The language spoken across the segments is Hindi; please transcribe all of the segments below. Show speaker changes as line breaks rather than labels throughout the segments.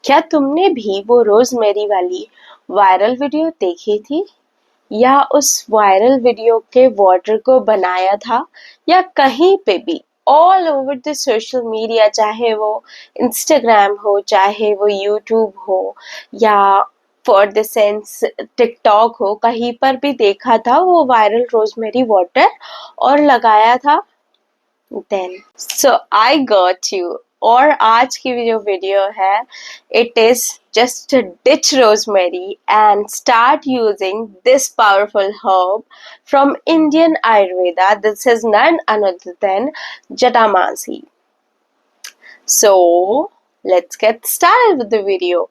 क्या तुमने भी वो रोजमेरी वाली वायरल वीडियो देखी थी या उस वायरल वीडियो के वाटर को बनाया था या कहीं पे भी all over the social media, चाहे वो इंस्टाग्राम हो, चाहे वो यूट्यूब हो या फॉर द सेंस टिकटॉक हो, कहीं पर भी देखा था वो वायरल रोजमेरी वाटर और लगाया था? Then so I got you. और आज की जो वीडियो है, it is just ditch rosemary and start using this powerful herb from Indian Ayurveda. This is none other than Jatamansi. So let's get started with the video.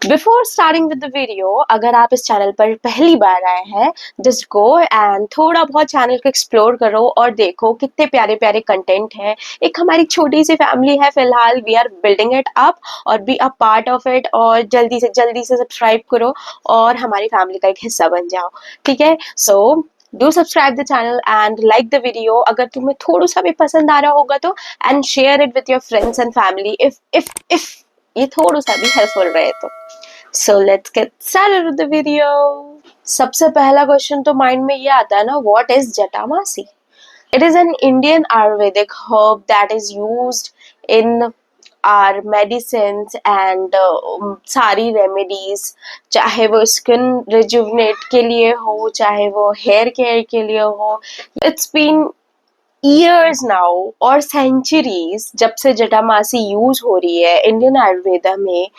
Before starting with the video, अगर आप इस चैनल पर पहली बार आए हैं, जस्ट गो एंड थोड़ा बहुत चैनल को एक्सप्लोर करो और देखो कितने प्यारे प्यारे कंटेंट है। एक हमारी छोटी सी फैमिली है फिलहाल, we are building it up और be a part of it. और जल्दी से सब्सक्राइब करो और हमारी फैमिली का एक हिस्सा बन जाओ, ठीक है? So do subscribe the channel and like the video अगर तुम्हें थोड़ा सा भी पसंद आ रहा होगा तो, and share it with your friends and family if ये थोड़ा सा भी हेल्पफुल रहे तो। So let's get started with the video. सबसे पहला क्वेश्चन तो माइंड में ये आता है ना, what is Jatamasi? It is an Indian Ayurvedic herb that is used in our medicines and सारी रेमेडीज, चाहे वो स्किन रिजुवनेट के लिए हो, चाहे वो हेयर केयर के लिए हो। It's been years now और centuries जब से जटामासी यूज हो रही है इंडियन आयुर्वेदा में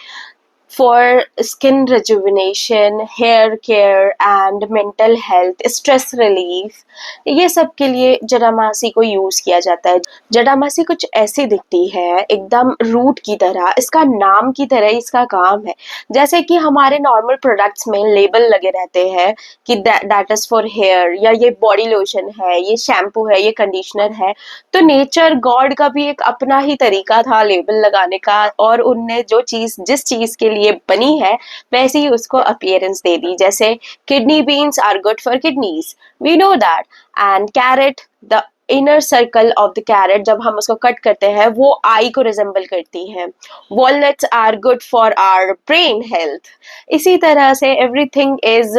for skin rejuvenation, hair care and mental health, stress relief, ये सब के लिए जटामासी को यूज किया जाता है। जटामासी कुछ ऐसी दिखती है, एकदम रूट की तरह, इसका नाम की तरह इसका काम है। जैसे कि हमारे नॉर्मल प्रोडक्ट्स में लेबल लगे रहते हैं कि दैट इज फॉर हेयर, या ये बॉडी लोशन है, ये शैम्पू है, ये कंडीशनर है। तो नेचर गॉड का भी एक अपना ही तरीका था लेबल लगाने का, और उनने जो चीज जिस चीज के लिए बनी है वैसे ही उसको अपीयरेंस दे दी। जैसे kidney beans are good for kidneys, we know that, and carrot, the inner circle of the carrot जब हम उसको कट करते हैं वो आई को रिजेंबल करती है। Walnuts are good for our brain health. इसी तरह से everything is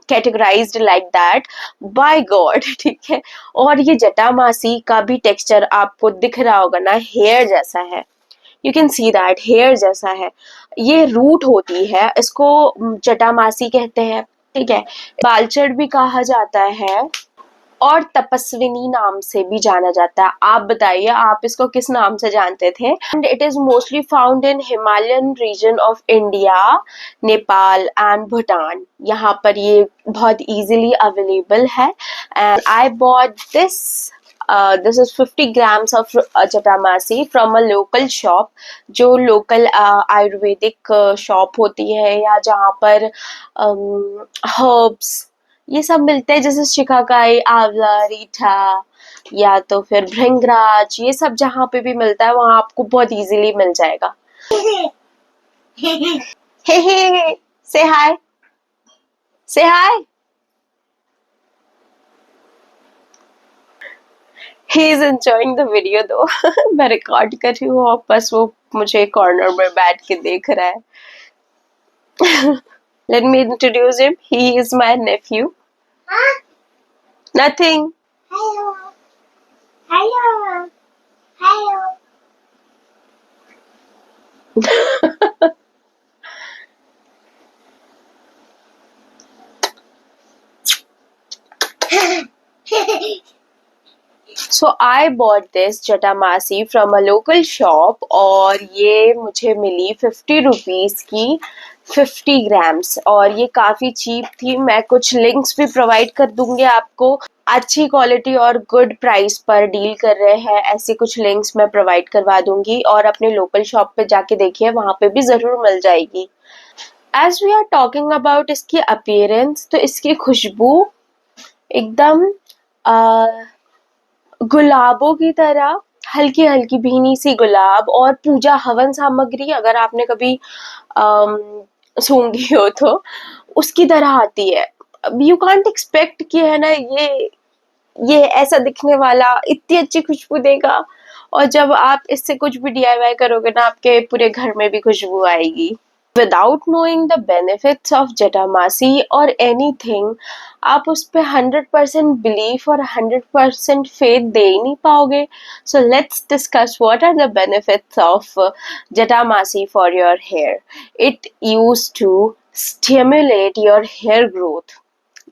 categorised like that by God, ठीक है? और ये जटामासी का भी टेक्सचर आपको दिख रहा होगा ना, हेयर जैसा है। You can see that, hair जैसा है। ये रूट होती है, इसको जटामासी कहते हैं, ठीक है? बालचड़ भी कहा जाता है और तपस्विनी नाम से भी जाना जाता है। आप बताइए, आप इसको किस नाम से जानते थे? And it is mostly found in Himalayan region of India, Nepal and Bhutan. यहाँ पर ये बहुत इजीली अवेलेबल है। And I bought this is 50 grams of Jatamasi from a local shop, जो लोकल आयुर्वेदिक शॉप होती है या जहाँ पर हर्ब्स ये सब मिलते हैं, जैसे शिकाकाई, आंवला, रीठा या तो फिर भृंगराज, ये सब जहाँ पे भी मिलता है वहाँ आपको बहुत इजीली मिल जाएगा। हे से हाय, से हाय। He is enjoying the video though. मैं रिकॉर्ड कर रही हूँ और बस वो मुझे कॉर्नर में बैठ के देख रहा है। Let me introduce him. He is my nephew. Huh? Nothing. Hello. Hello. Hello. So I bought this Jatamasi from a local shop और ये मुझे मिली 50 रुपीज़ की 50 ग्राम्स, और ये काफ़ी चीप थी। मैं कुछ लिंक्स भी प्रोवाइड कर दूंगी आपको। अच्छी क्वालिटी और गुड प्राइस पर डील कर रहे हैं, ऐसे कुछ लिंक्स मैं प्रोवाइड करवा दूंगी, और अपने लोकल शॉप पे जाके देखिए, वहाँ पे भी ज़रूर मिल जाएगी। As we are talking about इसकी अपीयरेंस, तो इसकी खुशबू एकदम गुलाबों की तरह, हल्की हल्की भीनी सी गुलाब, और पूजा हवन सामग्री अगर आपने कभी सूंघी हो तो उसकी तरह आती है। यू कांट एक्सपेक्ट कि है ना ये ऐसा दिखने वाला इतनी अच्छी खुशबू देगा। और जब आप इससे कुछ भी DIY करोगे ना, आपके पूरे घर में भी खुशबू आएगी। Without knowing the benefits of Jatamaci or anything, आप उस पे 100% belief और 100% faith दे ही नहीं पाओगे. So let's discuss what are the benefits of Jatamaci for your hair. It used to stimulate your hair growth,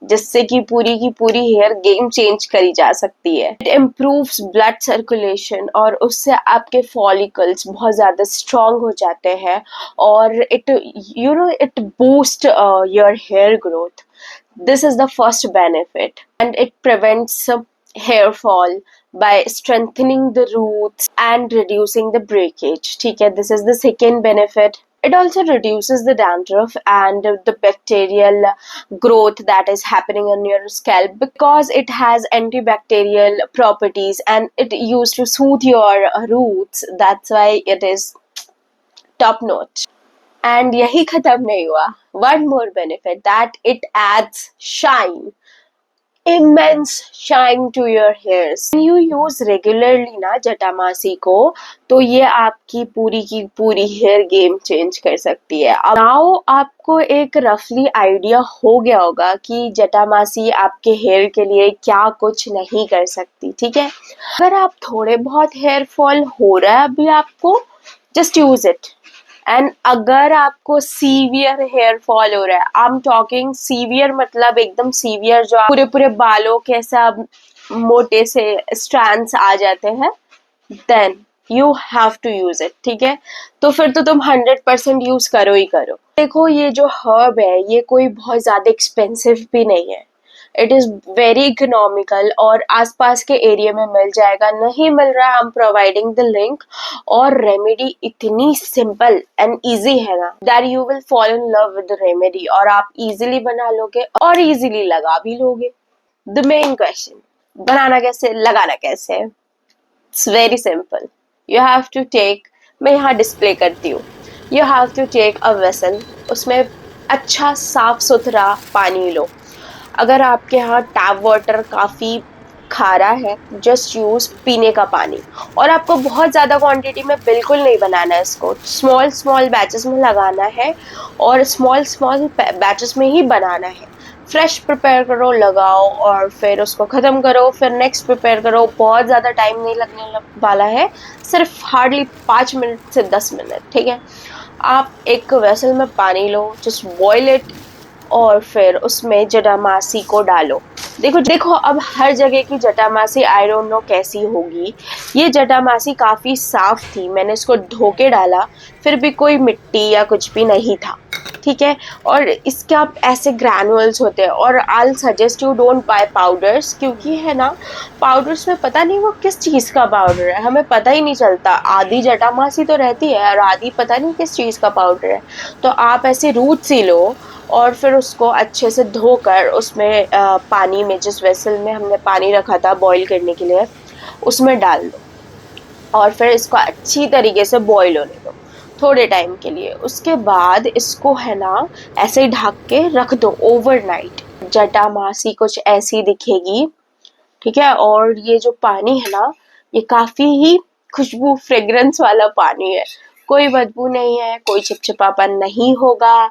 जिससे कि पूरी की पूरी हेयर गेम चेंज करी जा सकती है. इट इम्प्रूव्स ब्लड सर्कुलेशन, और उससे आपके फॉलिकल्स बहुत ज्यादा स्ट्रॉन्ग हो जाते हैं, और it boost your hair growth. This is the first benefit, and it prevents hair fall by strengthening the roots and reducing the breakage. ठीक है, this is the second benefit. It also reduces the dandruff and the bacterial growth that is happening on your scalp, because it has antibacterial properties and it used to soothe your roots. That's why it is top notch. And yahi khatam nahi hua. One more benefit, that it adds shine, immense shine to your hairs. When you use regularly ना जटामासी को, तो ये आपकी पूरी की पूरी हेयर गेम चेंज कर सकती है. नाउ आपको एक रफली आइडिया हो गया होगा कि जटामासी आपके हेयर के लिए क्या कुछ नहीं कर सकती. ठीक है, अगर आप थोड़े बहुत हेयर फॉल हो रहा है अभी आपको, जस्ट यूज इट. एंड अगर आपको सीवियर हेयर फॉल हो रहा है, आई एम टॉकिंग सीवियर मतलब एकदम सीवियर, जो पूरे पूरे बालों के ऐसा मोटे से स्ट्रैंड्स आ जाते हैं, then you have to use it. ठीक है, तो फिर तो तुम 100% यूज करो ही करो. देखो, ये जो हर्ब है ये कोई बहुत ज्यादा एक्सपेंसिव भी नहीं है. इट इज वेरी इकोनॉमिकल, और आसपास के एरिया में मिल जाएगा. नहीं मिल रहा, I am providing the link. और रेमेडी इतनी सिंपल एंड इजी है ना, that you will fall in love with the remedy, और आप इजीली बना लोगे और इजीली लगा भी लोगे. द मेन क्वेश्चन, बनाना कैसे, लगाना कैसे? It's very simple. You have to take, मैं यहाँ डिस्प्ले करती हूँ. You have to take a vessel, उसमें अच्छा साफ सुथरा पानी लो. अगर आपके यहाँ टैप वाटर काफ़ी खारा है, जस्ट यूज़ पीने का पानी. और आपको बहुत ज़्यादा क्वांटिटी में बिल्कुल नहीं बनाना है इसको, स्मॉल स्मॉल बैचेस में लगाना है, और स्मॉल स्मॉल बैचेस में ही बनाना है. फ्रेश प्रिपेयर करो, लगाओ, और फिर उसको ख़त्म करो, फिर नेक्स्ट प्रिपेयर करो. बहुत ज़्यादा टाइम नहीं लगने वाला है, सिर्फ हार्डली 5 मिनट से 10 मिनट. ठीक है, आप एक वेसल में पानी लो, जस्ट बॉयल इट, और फिर उसमें जटामासी को डालो. देखो अब हर जगह की जटामासी आई डोंट नो कैसी होगी. ये जटामासी काफ़ी साफ थी, मैंने इसको धो के डाला, फिर भी कोई मिट्टी या कुछ भी नहीं था. ठीक है, और इसके आप ऐसे ग्रैनुअल्स होते हैं. और I suggest you don't buy powders, क्योंकि है ना, पाउडर्स में पता नहीं वो किस चीज़ का पाउडर है, हमें पता ही नहीं चलता. आधी जटामासी तो रहती है और आधी पता नहीं किस चीज़ का पाउडर है. तो आप ऐसे रूट्स ही लो, और फिर उसको अच्छे से धोकर उसमें पानी में, जिस वेसल में हमने पानी रखा था बॉईल करने के लिए, उसमें डाल दो, और फिर इसको अच्छी तरीके से बॉईल होने दो थोड़े टाइम के लिए. उसके बाद इसको है ना ऐसे ही ढक के रख दो ओवरनाइट. जटामासी कुछ ऐसी दिखेगी. ठीक है, और ये जो पानी है ना, ये काफ़ी ही खुशबू फ्रेग्रेंस वाला पानी है. कोई बदबू नहीं है, कोई चिपचिपापन नहीं होगा,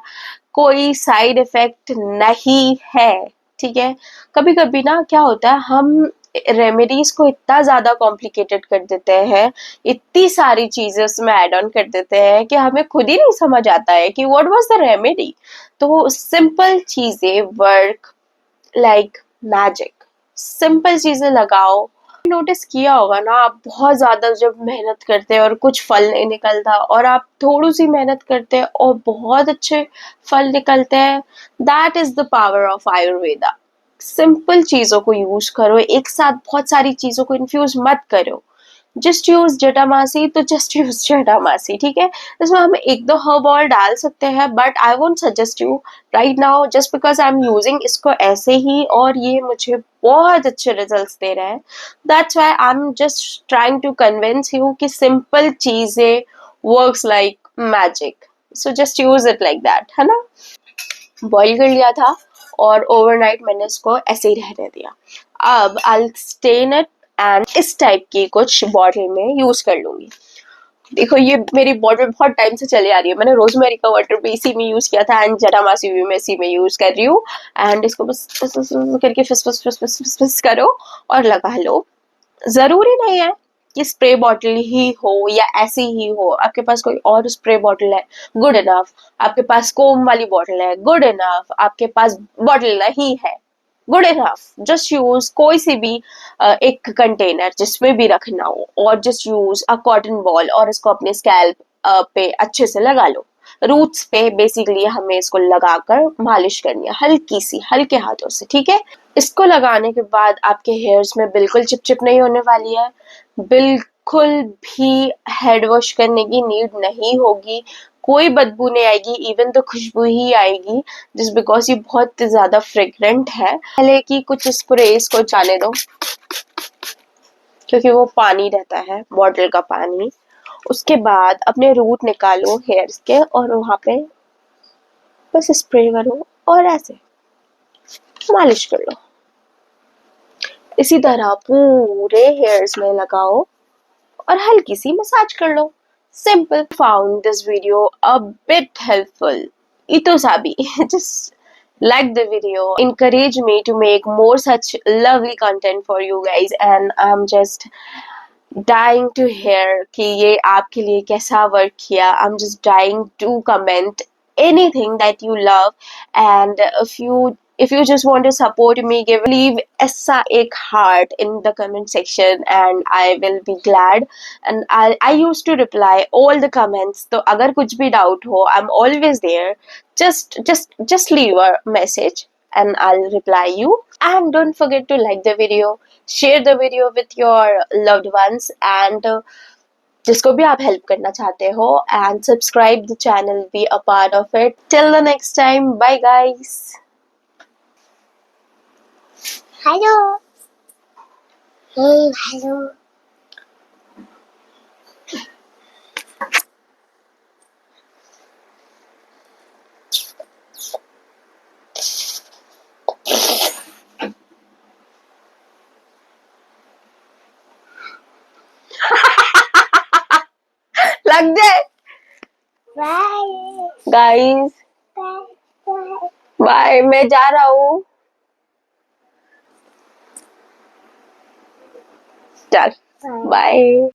कोई साइड इफेक्ट नहीं है. ठीक है, कभी कभी ना क्या होता है, हम रेमेडीज को इतना ज्यादा कॉम्प्लिकेटेड कर देते हैं, इतनी सारी चीजें उसमें ऐड ऑन कर देते हैं कि हमें खुद ही नहीं समझ आता है कि व्हाट वाज द रेमेडी. तो सिंपल चीजें वर्क लाइक मैजिक. सिंपल चीजें लगाओ. नोटिस किया होगा ना, आप बहुत ज्यादा जब मेहनत करते हैं और कुछ फल नहीं निकलता, और आप थोड़ी सी मेहनत करते हैं और बहुत अच्छे फल निकलते हैं. That is the power of Ayurveda. Simple चीजों को यूज करो, एक साथ बहुत सारी चीजों को इन्फ्यूज मत करो. जस्ट यूज जटामासी, तो जस्ट यूज जटामासी. ठीक है, इसमें हम एक दो हर्ब और डाल सकते हैं, but I won't suggest you right now, just because I am using इसको ऐसे ही, और ये मुझे बहुत अच्छे रिजल्ट्स दे रहे हैं. That's why I am just trying to convince you कि सिंपल चीजें works like magic. So just use it like that. है ना, बॉईल कर लिया था और ओवरनाइट मैंने इसको ऐसे ही रहने दिया. अब आई स्टेन इट एंड इस टाइप की कुछ बॉटल में यूज कर लूंगी। देखो ये मेरी बॉटल बहुत टाइम से चली आ रही है, मैंने रोजमेरी का वाटर भी इसी में यूज किया था एंड जटामासी भी मैं इसी में यूज कर रही हूँ। एंड इसको बस करके फिस फिस फिस फिस फिस फिस करो और लगा लो। जरूरी नहीं है कि स्प्रे बॉटल ही हो या ऐसी ही हो, आपके पास कोई और स्प्रे बॉटल है, गुड इनफ। आपके पास कोम वाली बॉटल है, गुड इनफ। आपके पास बॉटल नहीं है, गुड इनफ। जस्ट यूज कोई सी भी एक कंटेनर जिसमें भी रखना हो, और just use a cotton ball और इसको अपने स्कैल्प पे अच्छे से लगा लो। रूट्स पे बेसिकली हमें इसको लगाकर मालिश करनी है, हल्की सी, हल्के हाथों से, ठीक है। इसको लगाने के बाद आपके हेयर्स में बिल्कुल चिपचिप नहीं होने वाली है, बिल्कुल भी हेड वॉश करने की नीड नहीं होगी, कोई बदबू नहीं आएगी, इवन तो खुशबू ही आएगी, जस्ट बिकॉज ये बहुत ज्यादा फ्रेग्रेंट है। पहले कि कुछ स्प्रेस को जाने दो, क्योंकि वो पानी रहता है, बॉटल का पानी। उसके बाद अपने रूट निकालो हेयर्स के और वहां पे बस स्प्रे करो और ऐसे मालिश कर लो। इसी तरह पूरे हेयर्स में लगाओ और हल्की सी मसाज कर लो। Simple. Found this video a bit helpful, इतो साबी just like the video, encourage me to make more such lovely content for you guys, and I'm just dying to hear कि ये आपके लिए कैसा वर्क किया। I'm just dying to comment anything that you love, and if you just want to support me, leave ऐसा एक heart in the comment section and I will be glad, and I used to reply all the comments, तो अगर कुछ भी doubt हो, I'm always there. Just leave a message and I'll reply you. And don't forget to like the video, share the video with your loved ones, and जिसको भी आप हेल्प करना चाहते हो, and subscribe the channel, be a part of it. Till the next time, bye guys.
Hello. Hey, hello.
लग जाए
Bye.
Guys,
Bye. Bye.
Bye, मैं जा रहा हूँ, चल
Bye.
बाय।